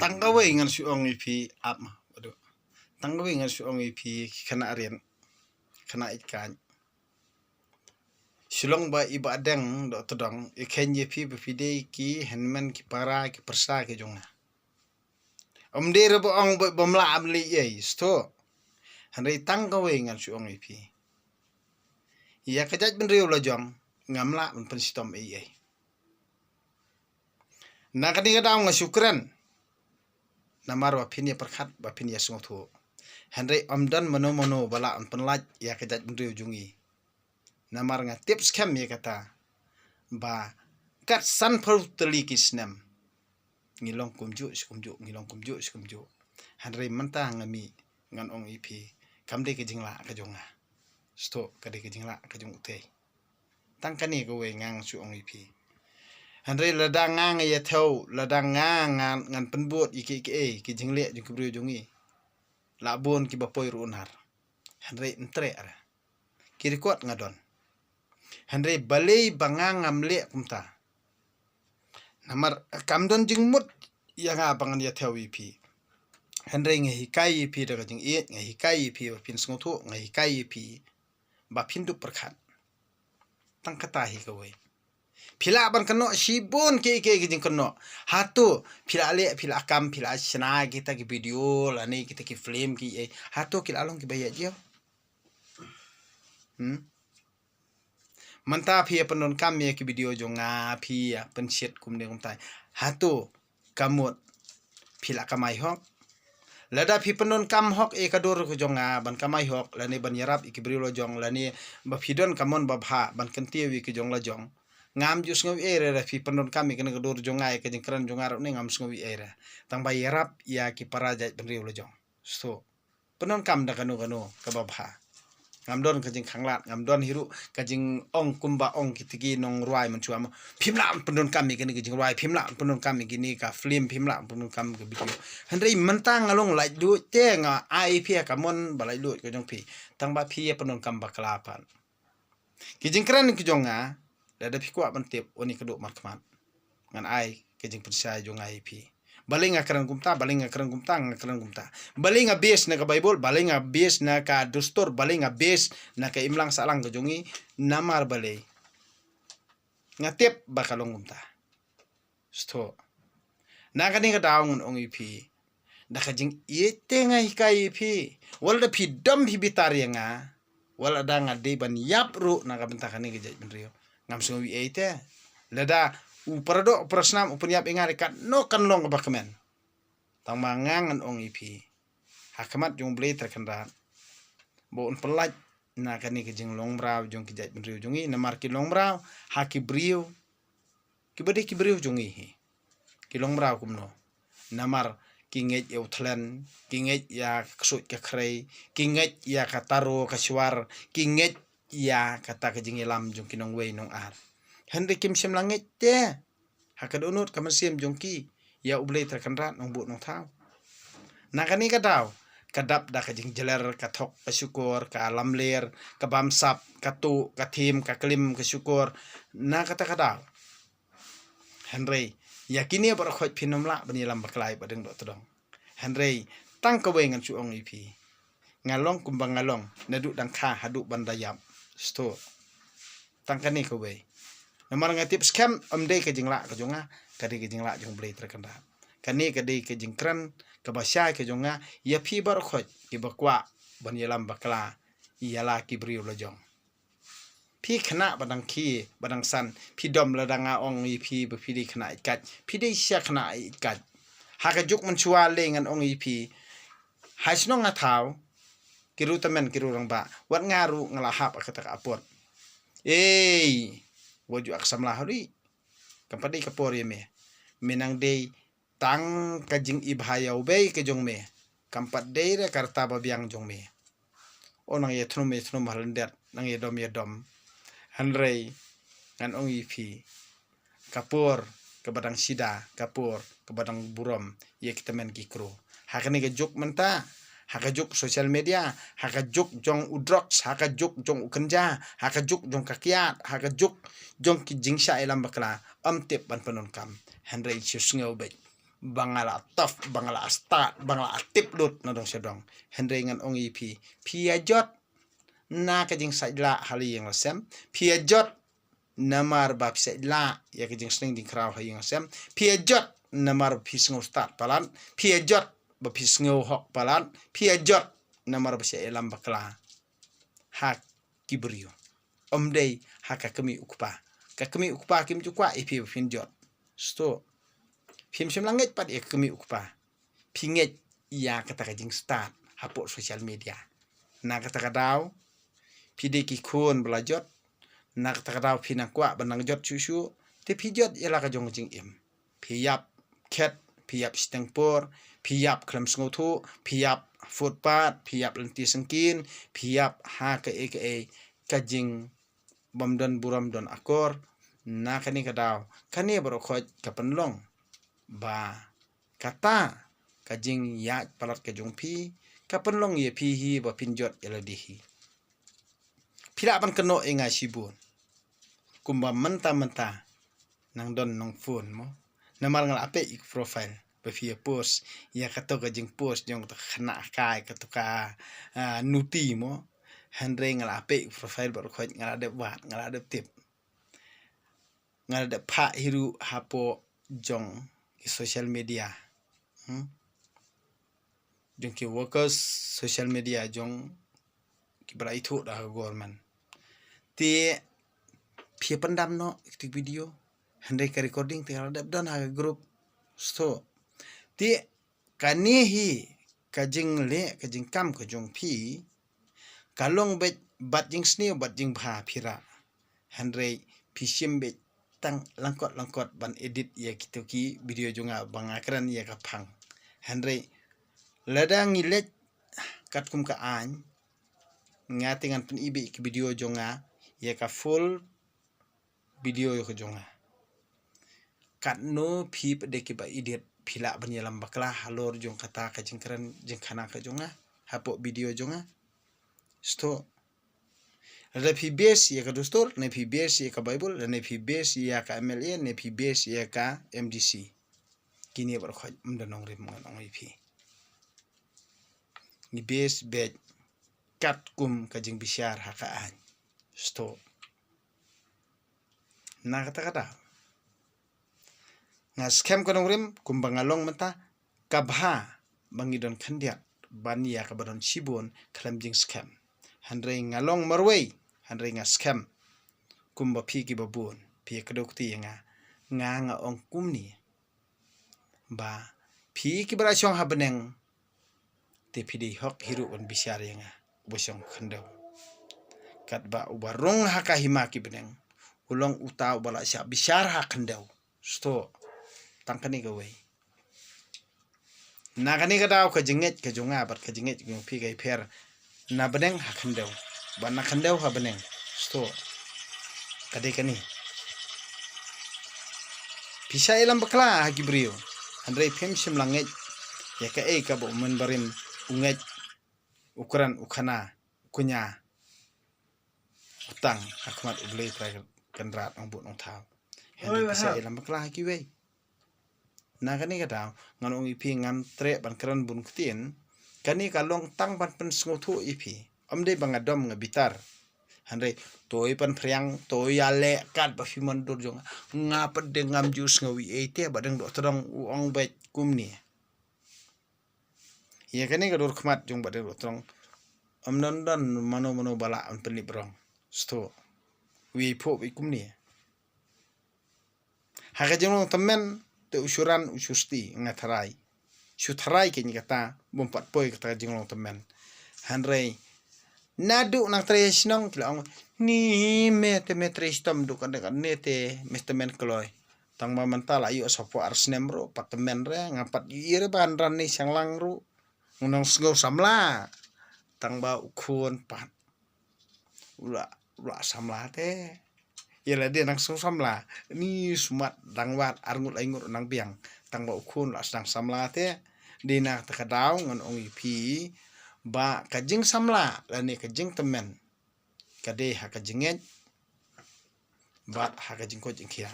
tanggawe ngan suong ipi ap mah waduh tanggawe ngan suong ipi kena arian kena ikan sulong ba iba adeng do todong ikan yepi bepide ki henman ki para ki persa ki jonga omde rebo ong bomla amli ye sto hanrei tanggawe ngan suong ipi ya kajat benriu la jong ngamla men penstom ye na kadi ngadaw nga syukran namar wa pin ya perkhat ba pin ya sungthu hanrei omdan mono bala on penlaj ya kajat benriu jungi namar nga tips kem ya kata ba kat san phau teli kisnam ngilong kumju ngilong kumju hanrei manta ngami ngan ong ipi kamde ke jingla ka jonga sto kade ke jingla ka jong te tangkani ko we ngang su ong ipi hanrei ladang ngang ya thau ladang ngan penbut iki ke jingle jung kubru jungi labon ki bapoi runar hanrei entre ara kirikot ngadon hanrei balei bangang amle kumta namar kamdon jingmut yang abangan ya thau ipi hanrei nge hikai ipi daga jing iet nge hikai ipi pin sngothu nge hikai ipi ba pindu perkhat tang kata hi kowe phila ban kano sibon ke jing kano hatu phila le phila kam phila sna kita ki video lani kita ki film ki hatu kila long ki baya jio manta phi penon kam ye ki video jonga phi ya pensit kumne kumtai hatu kamut phila kamai hok lada phi penon kam hok kador ko jonga ban kamai hok lani ban yarap ikibri lo jong lani ba phidon kamon ba bha ban kanti wi ki jong la jong ngam jus ngawi era phi penon kam ikene kador jonga ke jengkran jonga ne ngam ngawi era tang ba yarap ya ki paraja benri lo jong so penon kam da kanu ka ba bha ngamdon kajing khanglat ngamdon hiru kajing ong kumba ong kitigi nong ruai mencuam phimla pendon kami kini kajing ruai phimla pendon kami kini ka film phimla pendon kam ke video handrei mentang ngalong lai du te nga ai pia kamon balai lu ko jong pi tang ba phi pendon kam baklapan kijing kran ki jonga da phi kwa bantep oni keduk markman ngan ai kajing persai jong ai phi balinga kerang kumta balinga base na ka bible balinga base na ka dustur balinga base na ka imlang salang ka jongi namar balay ngatip bakalong kumta sto na kani ka dawngon ong ipi da ka jing ite nga hikai ipi wala da pi dam hi bitari nga wala da nga de ban yapru na ka benta kani ka jaj benrio ngam sungi ite lada uparado prasnam upanyap ingari kat no kan long bakamen tang mangangan ong ipi hakamat jong blei terkendat bon pelaj na kani kejing long brau jong kijat benriu jongi namar ki long brau haki briu ki briu jongi ki long brau kumno namar ki ngej eu thlen ki ngej ya ksut ka khrei ki ngej ya kataro kaswar ki ngej ya kata kejing ilam jong kinong wei nong ar Henry Kim Sim langit te hakadunut kamersim jongki ya ublei terkenrat nong bu nong thau nakani kadaw kadap da kajing jeler kathok kasyukur ka lamler ka bamsap katu kathim ka klim kasyukur na kata kadaw Henry yakini bar khoj phinomla bani lam baklai badeng do todong Henry tang ka wengan suong ipi ngalong kumbang ngalong nadu dang kha hadu bandayap sto tangkani ka we namar ngatip scam amde ke jingla ke jonga kadi ke jingla jong blei terkendat kani kadi ke jingkran ke basya ke jonga ya phi bar khoj ki bakwa ban yalam bakla yala ki briu lo jong phi khna badang khi badang san phi dom ladanga ong i phi be phi di khna ikat phi di sya khna ikat ha ka juk man chua le ngan ong i phi hasno nga thau kiru tamen kiru rang ba wat ngaru ngala hap akata apot waju aksamlah hari kampadi kapor me menang day tang kajing ibhayau bay ke jong me kampat day re karta babiang jong me onang ye thrum halendet nang ye dom hanrei ngan ong ipi kapur ke badang sida kapur ke badang burom ye kitamen kikro hakane ke juk menta hakajuk sosial media hakajuk jong udrox hakajuk jong ukenja hakajuk jong kakiat hakajuk jong ki jingsa elam bakla amtep ban penon kam Henry Chusngau be bangala tof bangala start bangala atip lut na dong sedong Henry ngan ong ipi piajot na kajing saidla hali yang lasem piajot namar bab saidla ya kajing sning ding kraw hayang lasem piajot namar pisngo start palan piajot ba pisngo hok palan piajot namar ba elam bakla hak kibrio omdei haka kami ukpa ka kami ukpa kim chukwa ipi finjot sto phim sim langit pat ek kami ukpa pinget ya kata kajing start hapo social media na kata kadaw pide ki khon belajot na kata kadaw pinang kwa banang jot susu te pijot yala ka jong jing im piyap ket piyap stengpor piyap klam sngotu piyap footpath piyap lenti sengkin piyap ha ka eke kajing bamdon buram don akor na kani kadaw kani baro khoj kapanlong ba kata kajing ya palat kajong pi kapanlong ye pi hi ba pinjot eladihi pila ban keno inga sibun kumba menta nang don nong phone mo namal ngal ape ik profile ba fi post ya kato kajing post jong ta khana kai katuka nuti mo Henry ngal ape profile bar khoj ngal ade wat ngal ade tip ngal ade pha hiru hapo jong social media jong ki workers social media jong ki bra itu da government ti phi pandam no tik video Henry ka recording ti ade dan ha group sto ti kani hi kajing le kajing kam ka jong phi kalong bet bat jing sni bat jing bha phira Henry pishim bet tang langkot ban edit ya kituki video jonga bangakran ya ka phang Henry ladang ilet kat kum ka an ngatingan pen ibe ki video jonga ya ka full video yo ka jonga kat no phi de ki ba edit phila ban yalam bakla halor jong kata ka jingkran jing khana ka jonga hapo video jonga sto ada PBS ya ka dostor ne PBS ya ka bible ne PBS ya ka MLA ne PBS ya ka MDC kini bar khoj mdanong rim nong ipi ni bes bet kat kum ka jing bisyar ha ka an sto na kata na scam ka nong rim kum bangalong mata kabha bangidon khandia ban ya ka badon sibon khalam jing scam Henry ngalong marway Henry nga scam kumba phi ki babun phi kadok ti nga ong kumni ba phi ki bara chong habeneng te phi di hok hiru on bisyar nga bosong khandaw kat ba ubarong haka hima ki beneng ulong uta bala sya bisyar ha khandaw sto tangkani gawe na kani kadaw ka jinget ka jonga bat ka jinget yung phi kai pher na beneng ha khandaw ba na khandaw ha beneng sto kade kani pisa ilam bakla ha gibrio Henry phem sim langet ya ka ka bo men barim unget ukuran ukhana kunya utang hakmat ublei tra kendrat ong bu nong thau Henry pisa ilam bakla ha kiwe na kani kadaw ngan ong ipi ngam tre ban kran bun ktin kani kalong tang ban pen sngotu ipi omde bangadom ngabitar Henry toy pan priang toy ale kat ba fiman dur jong ngapa de ngam jus ngawi ete badeng do terong uong bet kumni ya kani ka dur khmat jong badeng do terong omnon dan mano bala on penli brong sto wi pho wi kumni haga jong temen te usuran ususti ngatharai sutharai ke kata bompat poi kata jinglong temen Henry nadu nang tres nong tlang ni mete trestom du kan nete mestemen kloy tang ma mental ayo sopo arsnem ro patemen re ngapat ire ban ran ni sanglang ru unang sgo samla tang ba ukhon pat ula samla te yela de nang sgo samla ni sumat dangwat arngut aingut nang biang tang ba ukhon la sang samla te dina takadaw ngan ong ipi ba kajing samla lani kajing temen kade ha kajinget ba ha kajing ko jingkhia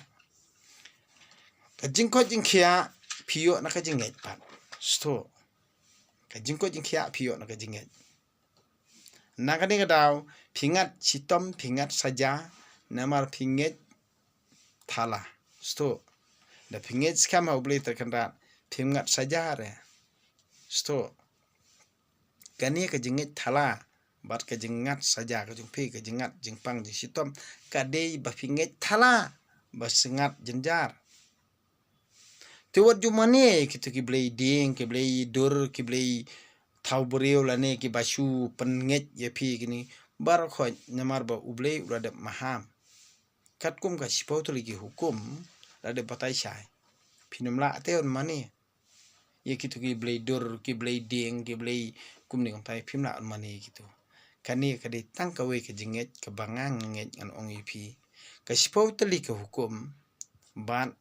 kajing ko jingkhia pio na ka jinget pat sto ka jingko jingkhia pio na ka jinget na ka ding daw pingat sitom pingat saja namar pinget thala sto da pinget skam ha ublei terkendrat pingat saja re sto kani ka jinget thala bat ka jingat saja ka jungpi ka jingat jingpang jing sitom ka dei ba pinget thala ba sengat jenjar Tewat jumane kita ki blei ding ki blei dur ki blei thau beriu lane ki basu penget ya pi kini bar kho nyamar ba ublei urada maham katkum ka sipau tu lagi hukum rada patai sai pinumla teon mane ya kitu ki blei dur ki blei ding ki blei kumni kontai pimla mane gitu kani ka de tang ka we ka jinget ka bangang nget ngan ong ipi ka sipau tu lagi hukum ban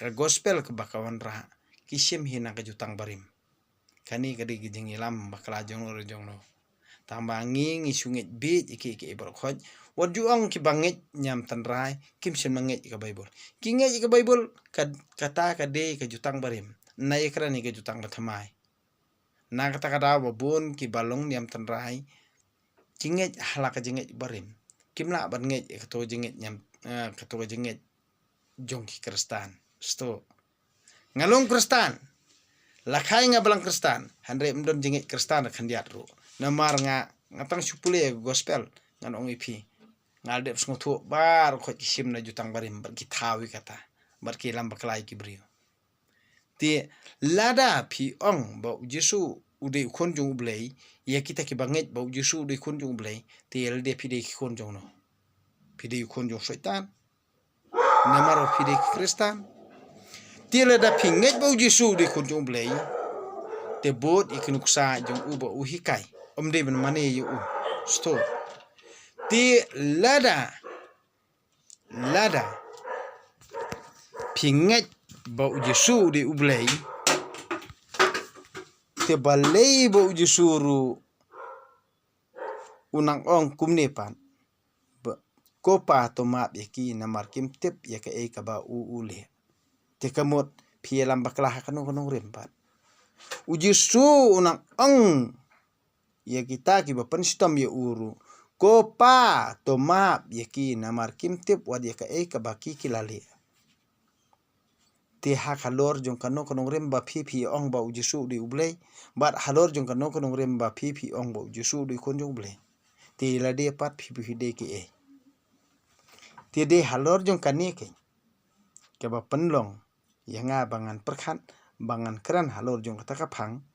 ka gospel ke bakawan ra kisim hina ka jutang barim kani ka digi jing ilam bakala jong ro jong no tambangi ngisungit bit iki ibor khoj wajuang ki bangit nyam tan rai kim sim manget ka bible kinget ka bible kata ka de ka jutang barim nai krani ka jutang bathamai na kata kada babun ki balong nyam tan rai kinget halaka jinget barim kimla ban nget ka to jinget nyam ka to jinget jong ki kristan sto ngalong kristan lakai nga balang kristan handre mdon jingit kristan khandiat ru namar nga ngatang supule gospel ngan ong ipi ngalde sngotu bar kho kisim na jutang barim bar ki thawi kata bar ki lam baklai ki brio ti lada pi ong ba jesu ude khonjung blei ya kita ki banget ba jesu ude khonjung blei ti elde pi de khonjung no pi de khonjung setan namar pi de kristan Tila da pinget bau Yesu di kunjung blei te bot ikinuksa jong uba uhikai omde ben mane yu sto ti lada pinget bau Yesu di ublei te balei bau Yesu ru unang ong kumne pan kopa to map yaki namar kim tip yaka e ka ba ule te kamot pielam baklah kanong rempat ujisu unang ong ya kita ki bapan sitam ya uru kopa to map yaki namar kimtip wad ya ka e ka baki kilale te hak halor jong kanong remba pipi ong ba ujisu di ublei bat halor jong kanong remba pipi ong ba ujisu di konjong ublei te lade pat pipi de ki e te de halor jong kanike ke ba penlong yanga bangan perkhat bangan keren halor jong kata kapang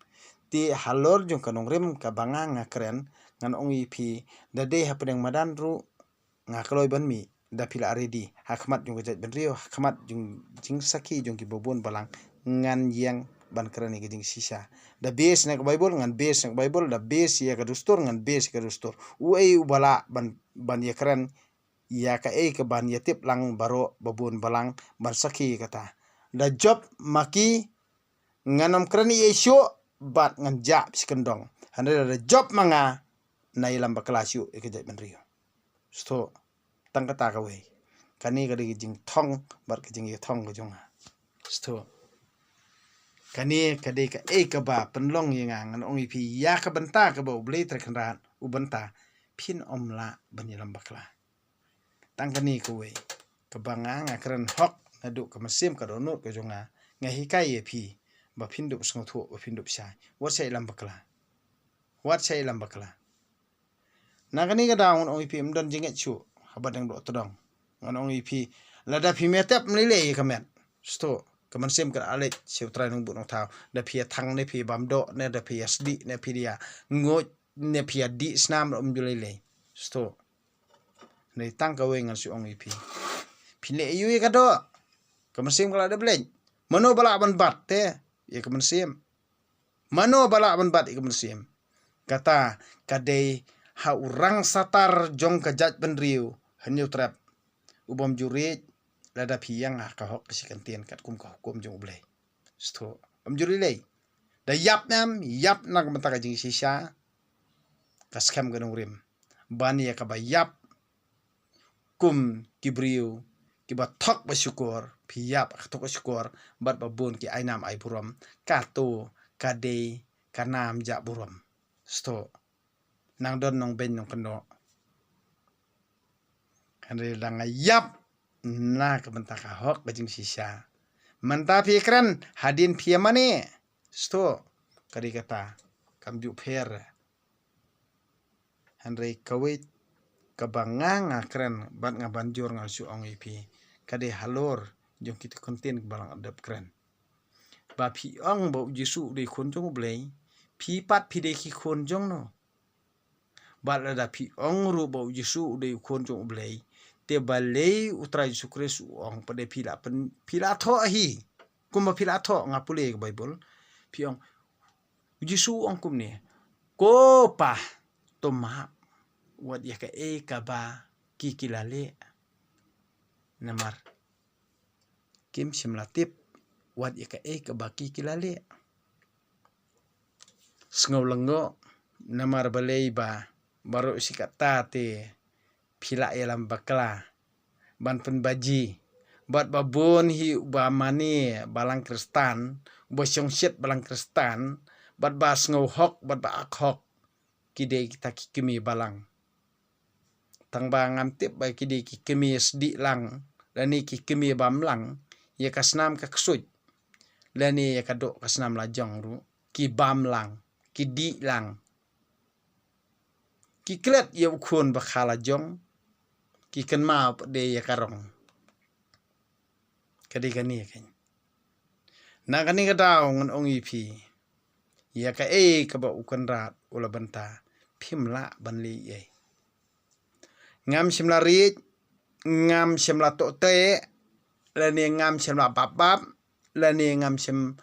ti halor jong kanong rem ka bangang nga keren ngan ong ipi dade hapedeng madan ru nga kloy ban mi da pila aredi hakmat jong gajat ben rio hakmat jong jing saki jong ki bobon balang ngan yang ban keren ni jing sisa da bes na bible ngan bes na bible da bes ya ka dustur ngan bes ka dustur uei ubala ban ya keren ya ka e ka ban ya tip lang baro bobon balang ban saki kata da job maki nganam krani yesyo bat ngan jap sikendong hande da job manga na ilam baklasyu ikejat benrio sto tang kata ka we kani ka jing thong bat ka jing thong ka jonga sto kani ka de ka e ka ba penlong yanga ngan ong ipi ya ka benta ka ba ublei terkenran ubenta pin omla banilam bakla tang kani ka we ka banga ngakran hok nadu ka masim ka donut ka jonga ngahikai ye pi ba pindup sngotho ba pindup sai wat sai lam bakla nagani ga daun ong ipi mdon jinget chu habadang do todong ngan ong ipi lada pi metap mlile kamen sto kaman sem ka alet seu trai nung bu nong tau da pi thang ne pi bamdo ne da pi sd ne pi dia ngot ne pi di snam rom julele sto nei tang ka we ngan su ong ipi pile yu ka do kaman sem kala da bleng mano bala ban bat te ya kaman sem mano bala ban bat kaman sem kata kadei ha urang satar jong ka jat ben riu hanyu trap ubom jurit lada piang ka hok sikantian kat kum ka hukum jong ublei sto am juri lei da yap nak mata ka jing sisa ka skam ganong rim ban ya ka ba yap kum kibriu ki ba thok ba syukur phiyap thok ba syukur bat ba bun ki ainam ai buram ka to ka de ka nam ja buram sto nang don nong ben nong kendo kan re dang yap na ka benta ka hok ba jing sisa manta pikran hadin phiyamane sto kari kata kam ju pher Henry kawit kabangang akren bat nga banjur nga su ong ipi kade halor jong kita konten balang adap kren ba pi ong bo jisu de khon jong blei pi pat pi de ki khon jong no ba la da pi ong ru bo jisu de khon jong blei te balei utrai su kres ong pade pila tho hi kuma pila tho nga pule bible pi ong jisu ong kum ne ko pa to ma wat ya ka e ka ba ki kilale namar kim simlatip wat ya ka e ka ba ki kilale sngaw lango namar balei ba baru sikata te phila elam bakla ban pen baji bat babon hi ba mani balang kristan bo syong syet balang kristan bat ba sngaw hok bat ba ak hok kide kita kikimi balang tang ba ngam tip ba kide kikimi sdi lang lani kikimi bam lang ya kasnam ka ksuj lani ya kado kasnam la jong ru ki bam lang ki di lang ki klet ya ukhon ba khala jong ki kan ma de ya karong kadi kani kan na kani ka daw ngon ong ipi ya ka e ka ba ukan rat ula banta phimla banli ye ngam simla ri ngam simla to te lani ngam simla babab lani ngam sim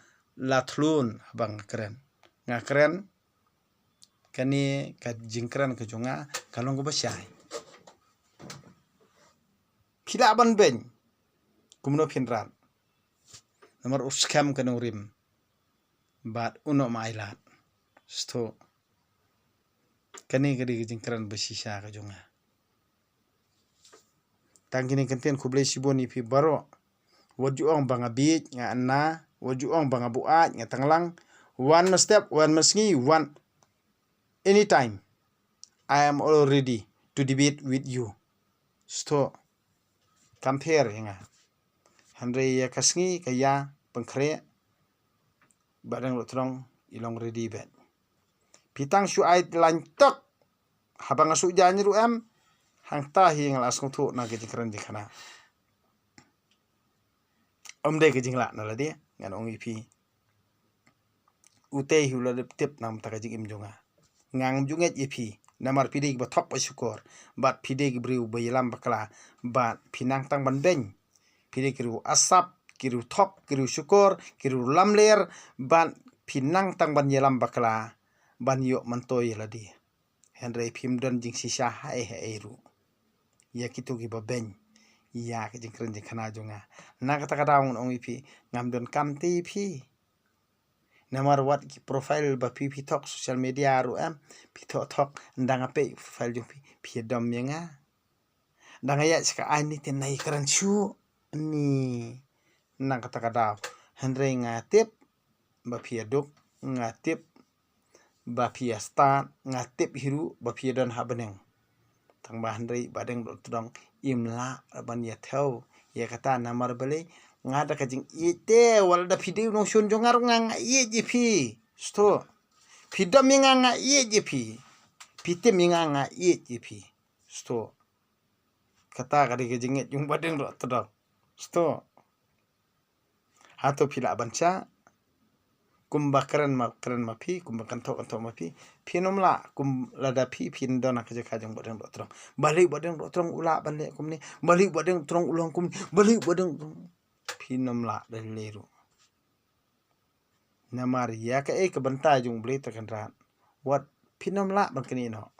la thlun bang kren nga kren kani ka jingkran ka junga kalong ko basyai phila ban ben kumno phinrat namar uskam kanong rim bat uno mailat sto kani kadi jingkran basisa ka junga tangkini kenten kublai siboni pi baro wajuong banga bit nga anna wajuong banga buat nga tanglang one step one masngi one anytime I am all ready to debate with you sto compare nga Henry ya kasngi kaya pengkre badang lotrong ilong ready bet pitang su ai lan tok habang asu janyi ru am hang ta hi ngalas kong thu na ke jingkran jikhana omde ke jingla na la de ngan ong ipi ute hi ula tip nam ta ka jing im jonga ngang junget ipi namar pide ba thop ba syukur bat pide ki briu ba yelam bakla bat pinang tang ban ben pide kiru asap kiru thop kiru syukur kiru lamler ban pinang tang ban yelam bakla ban yo mantoy la di Henry phimdan jing sisa hai hai ru ya kitu ki babeng ya ke jingkran jikhana jonga na kata kata ong ipi ngam don kam ti phi namar wat ki profile ba pi thok social media ru am pi thok ndang ape profile jong pi dom yenga ndang ya ska ani tin nai kran chu ni na kata kata Henry ngatip ba pi aduk ngatip ba pi start ngatip hiru ba pi don habeneng tang ba Henry badeng tudong imla ban ya thau ya kata namar bale ngada ka jing ite wal da video no shun jongar ngang ye jipi sto pidam nga ye jipi pitem nga ye jipi sto kata ka de jinget jung badeng ro tudong sto hato pila banca kumbakran ma phi kumbakan thok ma phi phinomla kum lada phi phin dona ka jaka jong badeng rotrong balik badeng rotrong ula balik kumni balik badeng trong ulong kum balik badeng phinomla dan leru namar ya ka e ka banta jong ble ta kan rat wat phinomla ban kini no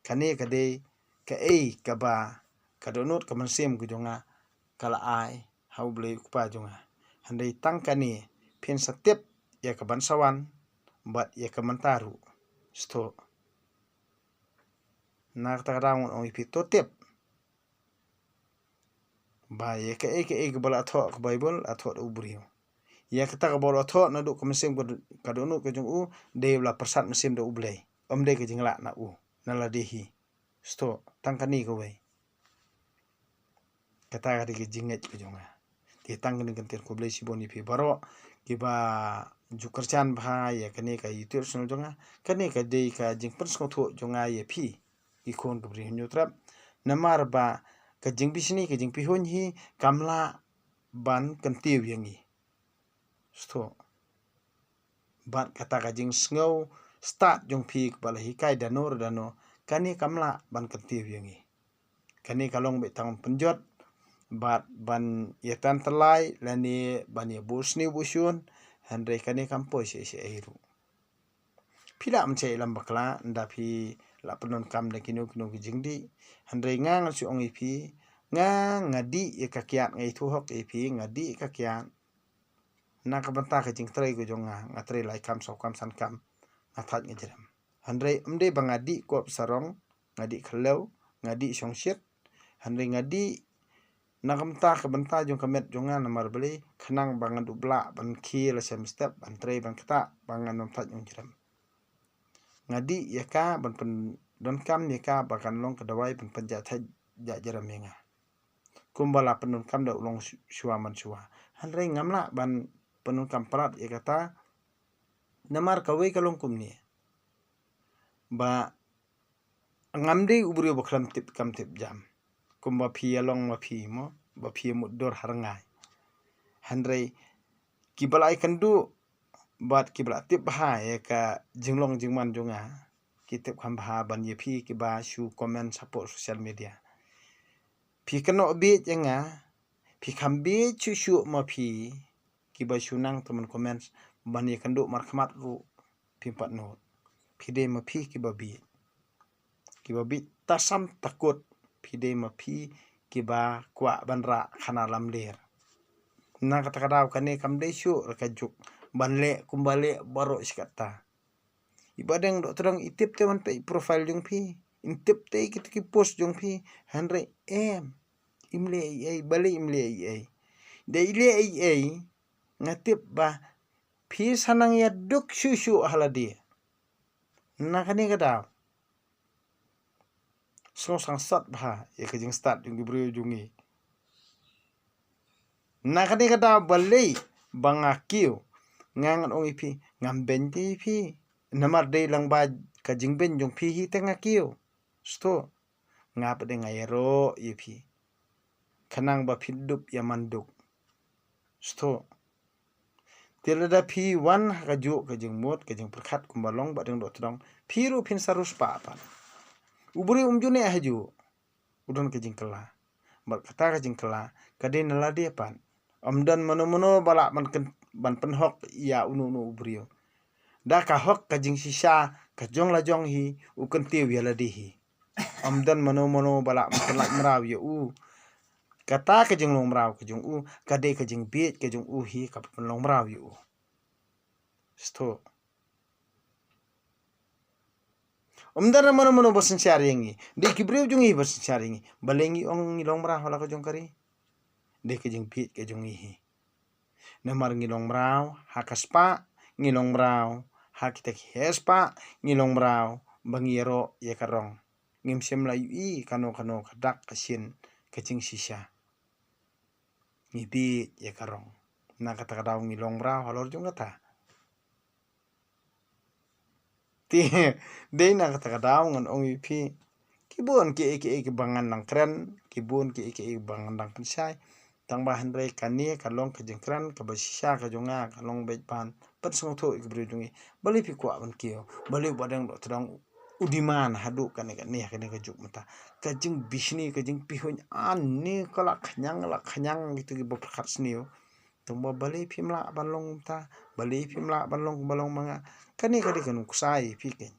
kane ka de ka e ka ba ka donot ka mansem ku jonga kala ai hau ble ku pa jonga handai tang kani pin satip ya ke bansawan bat ya ke mantaru sto nak ta raung ong ipi totip ba ye ke bala atho ke Bible atho da ubrio ya kata ka bolo atho na du ke mesim ka donu ke jung u de la persat mesim da ublei de ke jingla na u na la dehi sto tangkani ko we kata ka ke jinget ke junga ti tangkani kan ter ko blei siboni pi baro ki ba ju kerjaan bha ya kene ka yitur sun junga kene ka de ka jing pers ko tho junga ye pi ikon ke bri nyutrap namar ba ka jing bisni ke jing pi hon hi kamla ban kan tiu yangi sto ban kata ka jing sngau start jong pi bala hi kai danor dano kani kamla ban kan tiu yangi kani kalong be tang penjot bat ban yetan telai lani ban ye busni busyun handre kani kampo se airu pila mce lam bakla nda pi la penon kam de kino ki jingdi handre ngang su ong ipi ngadi ye kakiat ngai thu hok ipi ngadi kakiat na ka banta ka jing trai go jonga ngatrai lai kam so kam san kam athat ngejem handre mde bangadi ko sarong ngadi khlew ngadi songshit handre ngadi nakamta ka banta jong kamet jonga namar beli khnang bangan dubla ban khi la sem step ban trai ban kata bangan nom that jong jeram ngadi yaka ban pen don kam yaka bakan long kedawai ban penja thai ja jeram menga kumbala penun kam da ulong shua man shua handre ngamla ban penun kam prat yakata namar kawai kalong kumni ba ngamde ubrio bakram tip kam tip jam kumba phi along ma phi mo ba phi mudor harangai handre kibalai kandu bat kibla tip ha ya ka jinglong jingman jonga kitip kham ha ban ye phi ki ba shu comment support social media phi kano bi jenga phi kham bi chu ma phi ki ba shu nang teman comment ban ye kandu mar khmat ru phi pat no phi de ma phi ki ba bi tasam takut phi de ma phi ki ba kwa ban ra khana lam ler na kata kadaw kane kam de shu rakajuk banle kumbale baro sikata ibadeng do terang itip te man pe profile jong phi intip te ki post jong phi handre imle ai bale imle ai de ile ai ngatip ba phi sanang ya duk shu haladi na kane kadaw so sang sat ba ye ka jing start jong brio jongi na kane kadaw bale bangakiu ngangan ong ipi ngamben ti ipi namar de lang ba ka jingben jong phi hi tenga kiu sto ngap de ngayero ipi khanang ba phidup yamanduk sto tilada phi wan ka ju ka jing mot ka jing prakhat kumbalong ba ding do tdong phi ru phin sarus pa uburi umjune haju udon ka jing kala bal kata ka jing kala ka de nala de pan amdan mono bala man ban penhok ya unu ubrio da ka hok ka jing sisa ka jong la jong hi u kan te wi la di hi amdan mono bala man la mraw ye u kata ka jing long mraw ka jong u ka de ka jing bit ka jong u hi ka pen long mraw ye u sto amdan mono bosin sharingi de ki brio jong hi bosin sharingi balengi ong long mraw la ka jong kari de ka jing bit ka jong hi namar ngilong mraw hakaspa ngilong mraw hakitek hespa ngilong mraw bangiero ye karong ngim sem la yu kano kadak kasin kacing sisa ngibi ye karong na kata kadaw ngilong mraw halor jong kata ti de na kata kadaw ngan ong ipi kibun ki bangan nang kren kibun ki bangan nang pensai tang bahan re kani kalong ka jengkran ka basisa ka jonga kalong bet pan pat song tho ik bri jungi bali pi kwa ban kio bali badang do tdang udiman hadu kane ka juk mata ka jing bisni ka jing pihon an ni kala khanyang gitu gi bapkhat snio tumba bali pimla balong ta bali pimla balong manga kani ka kanu kusai piken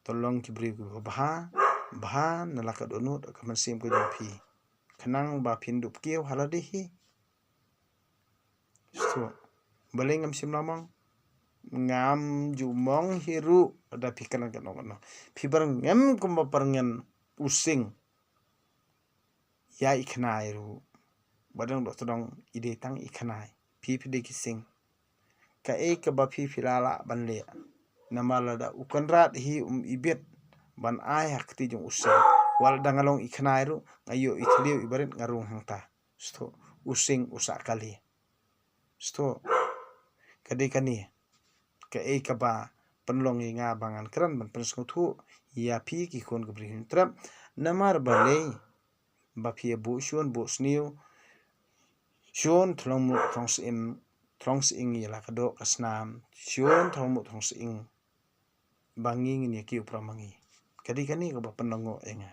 tolong ki bri gu bha nalaka donut ka mansim ko jong pi khanang ba phindup kieu haladihi so baleng am simlamang ngam jumong hiru ada pikanan kan no fibar ngam kumba parangan using ya ikhnai ru badang do todong ide tang ikhnai phi de kising ka ka ba phi filala ban le namala da ukanrat hi ibet ban ai hak ti jong using wal dangalong ikhnai ru ayo ithliu ibarit ngarung hangta sto using usa kali sto kade kani ka ka ba penlong nga bangan kran ban pensku thu ya phi ki khon gabri hin trap namar bale ba phi bu shon bu sniu shon throngs ing ya la kado kasnam shon throngs ing banging ni ki upramangi kadi kani ka ba penlongo enga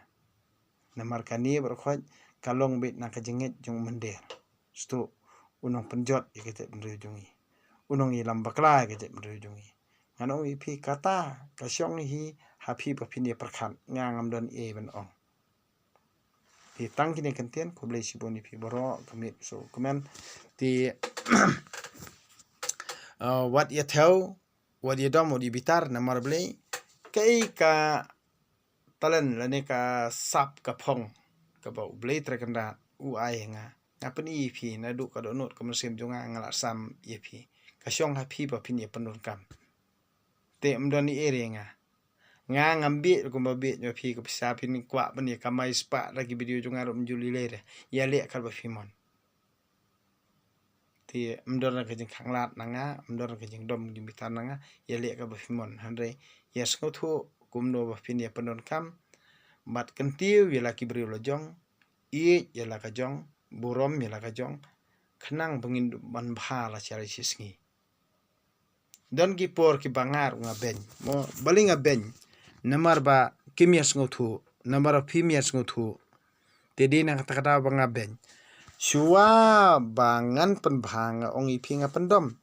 namar kani berkhoj kalong bit na ka jenget jong mender sto unong penjot ikete bendru jongi unong ilam bakla ikete bendru jongi ngano ipi kata kasyong hi happy papini perkhan ngam don ben ong ti tang kini kentien ko blai siboni pi boro kamit so comment ti what you tell what you dom what you bitar namar blai kai ka talen lane ka sap ka phong ka ba blai trekanda u ai nga ngapeni pi na du ka do not kamusim jonga ngala sam ipi kasyong happy papini penun kam te mdoni ere nga ngambi ko mabi nyo phi ko sapin kwa bani kamai spa lagi video junga rom juli lere ya le kal ba phimon ti mdor ka jing khanglat nanga mdor ka jing dom gimitan nanga ya le ka ba phimon handre yes ko thu kumno ba phin ya panon kam mat kentiu ya laki bri lo jong I ya la ka jong burom ya la ka jong khnang bangin ban bha la chari sisngi don ki por ki bangar nga ben mo balinga ben namar ba kimias ngothu namar phimias ngothu tedi na kata kata banga ben suwa bangan pen bhanga ong ipinga pendom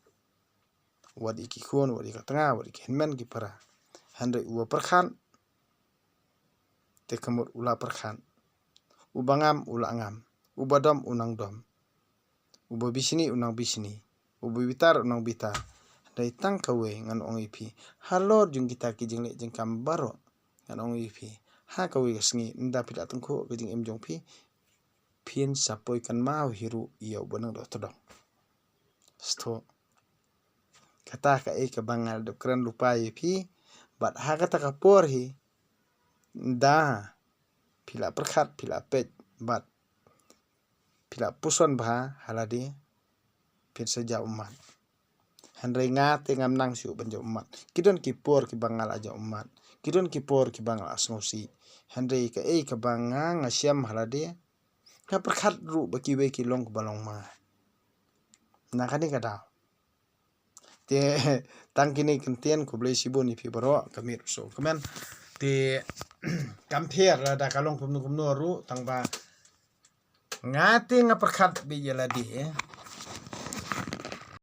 wadi ki khon wadi ka tanga wadi ki henmen ki para handre uwa perkhan te kamur ula perkhan ubangam ula ngam ubadom unang dom ubo bisini unang bisini ubo bitar unang bitar dai tang kawe ngan ong ipi halor jung kita ki jingle jing kam baro ngan ong ipi ha kawe gasngi nda pida tengko ke jing em jong pi pin sapoi kan mau hiru iya bonang do todong sto kata ka ka bangal do kran lupa ipi bat ha kata ka por hi da pila perkhat pila pet bat pila puson bha haladi pin seja umat handre nga te ngam nang siu banjo umat kidon ki por ki bangal aja umat kidon ki por ki bangal asnosi handre ka banga ngasiam halade ka perkhat ru baki ki long balong ma nakani kada te tangkini kentien ko blai siboni pi baro kamit so kemen te kampher da kalong kumno ru tangba ngate nga perkhat bi yaladi